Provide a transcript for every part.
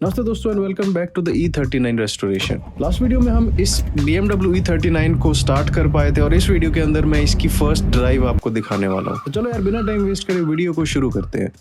नमस्ते दोस्तों and welcome back to the E39 restoration. Last video में हम इस BMW E39 को स्टार्ट कर पाए थे और इस वीडियो के अंदर मैं इसकी फर्स्ट ड्राइव आपको दिखाने वाला हूँ। तो चलो यार बिना टाइम वेस्ट करे वीडियो को शुरू करते हैं।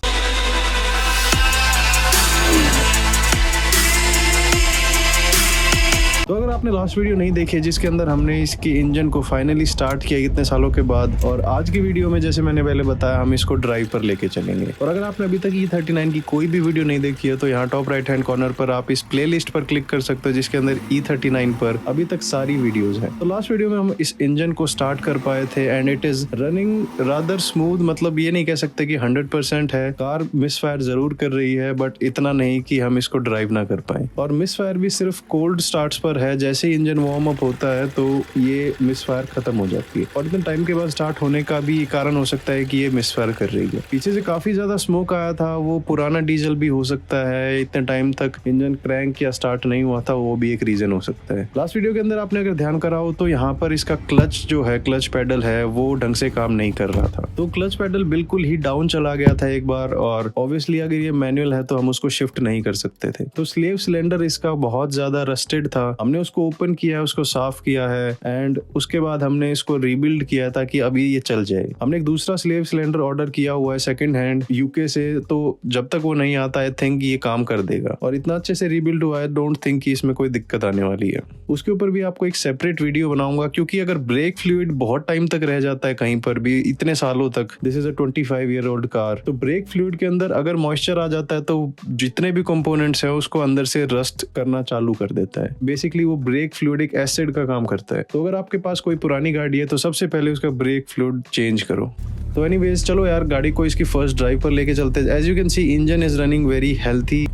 तो अगर आपने लास्ट वीडियो नहीं देखी जिसके अंदर हमने इसकी इंजन को फाइनली स्टार्ट किया इतने सालों के बाद, और आज की वीडियो में जैसे मैंने पहले बताया हम इसको ड्राइव पर लेके चलेंगे। और अगर आपने अभी तक E39 की कोई भी वीडियो नहीं देखी है तो यहाँ टॉप राइट हैंड कॉर्नर पर आप इस प्लेलिस्ट पर क्लिक कर सकते हो जिसके अंदर E39 पर अभी तक सारी वीडियोज हैं। तो लास्ट वीडियो में हम इस इंजन को स्टार्ट कर पाए थे and it is running rather smooth. मतलब ये नहीं कह सकते कि 100% है, कार मिसफायर जरूर कर रही है बट इतना नहीं कि हम इसको ड्राइव ना कर पाए। और मिसफायर भी सिर्फ कोल्ड स्टार्ट्स पर है, जैसे ही इंजन वार्म अप होता है तो ये मिसफायर खत्म हो जाती है और इतने टाइम के बाद स्टार्ट होने का भी कारण हो सकता है कि ये मिसफायर कर रही है। पीछे से काफी ज्यादा स्मोक आया था, वो पुराना डीजल भी हो सकता है, इतने टाइम तक इंजन क्रैंक या स्टार्ट नहीं हुआ था, वो भी एक रीजन हो सकता है। लास्ट वीडियो के अंदर आपने अगर ध्यान करा हो तो यहाँ पर इसका क्लच जो है, क्लच पेडल है, वो ढंग से काम नहीं कर रहा था। तो क्लच पेडल बिल्कुल ही डाउन चला गया था एक बार, और ऑब्वियसली अगर ये मैनुअल है तो हम उसको शिफ्ट नहीं कर सकते थे। तो स्लेव सिलेंडर इसका बहुत ज्यादा रस्टेड था, हमने उसको ओपन किया है, उसको साफ किया है एंड उसके बाद हमने इसको रीबिल्ड किया ताकि अभी ये चल जाए। हमने एक दूसरा स्लेव सिलेंडर ऑर्डर किया हुआ है सेकंड हैंड यूके से, तो जब तक वो नहीं आता आई थिंक ये काम कर देगा। और इतना अच्छे से रीबिल्ड हुआ है, डोंट थिंक कि इसमें कोई दिक्कत आने वाली है। उसके ऊपर भी आपको एक सेपरेट वीडियो बनाऊंगा, क्योंकि अगर ब्रेक फ्लूइड बहुत टाइम तक रह जाता है कहीं पर भी, इतने सालों तक, this is a 25-year-old car, तो ब्रेक फ्लूइड के अंदर अगर मॉइस्चर आ जाता है तो जितने भी कंपोनेंट्स हैं उसको अंदर से रस्ट करना चालू कर देता है। बेसिकली वो ब्रेक फ्लूइड एक एसिड का काम करता है। तो अगर आपके पास कोई पुरानी गाड़ी है तो सबसे पहले उसका ब्रेक फ्लूइड चेंज करो। तो एनीवेज चलो यार गाड़ी को इसकी फर्स्ट ड्राइव पर लेके चलते हैं। As you can see engine is running very healthy.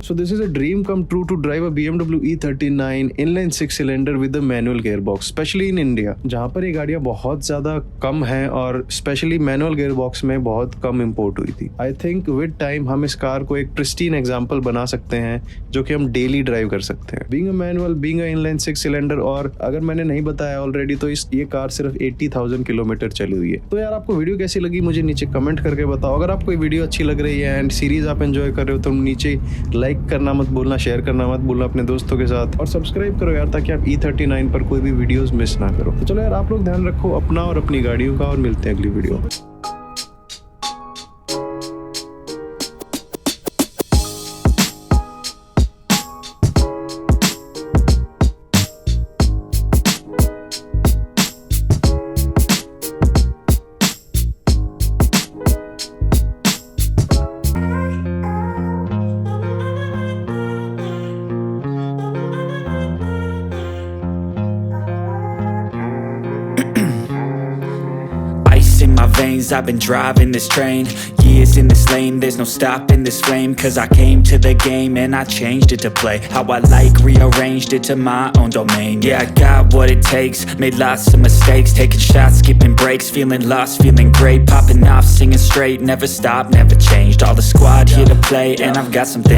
So this is a dream come true to drive a BMW E39 inline 6-cylinder with a manual gearbox, especially in India, जहाँ पर ये गाड़ियाँ बहुत ज्यादा कम हैं और स्पेशली मैनुअल gearbox में बहुत कम इंपोर्ट हुई थी। आई थिंक विद टाइम हम इस कार को एक प्रिस्टीन एग्जाम्पल बना सकते हैं जो कि हम डेली ड्राइव कर सकते हैं। Being a manual, being a inline 6-cylinder, और अगर मैंने नहीं बताया ऑलरेडी तो ये कार सिर्फ 80,000 किलोमीटर चली हुई है। तो यार आपको वीडियो कैसी लगी मुझे नीचे कमेंट करके बताओ। अगर आपको ये वीडियो अच्छी लग रही है एंड सीरीज आप एंजॉय कर रहे हो तो नीचे लाइक करना मत भूलना, शेयर करना मत भूलना अपने दोस्तों के साथ, और सब्सक्राइब करो यार ताकि आप E39 पर कोई भी वीडियोस मिस ना करो। तो चलो यार आप लोग ध्यान रखो अपना और अपनी गाड़ियों का, और मिलते हैं अगली वीडियो में। Ice in my veins, I've been driving this train. Years in this lane, there's no stopping this flame. Cause I came to the game and I changed it to play how I like, rearranged it to my own domain. Yeah, I got what it takes, made lots of mistakes, taking shots, skipping breaks, feeling lost, feeling great, popping off, singing straight, never stopped, never changed. All the squad here to play and I've got something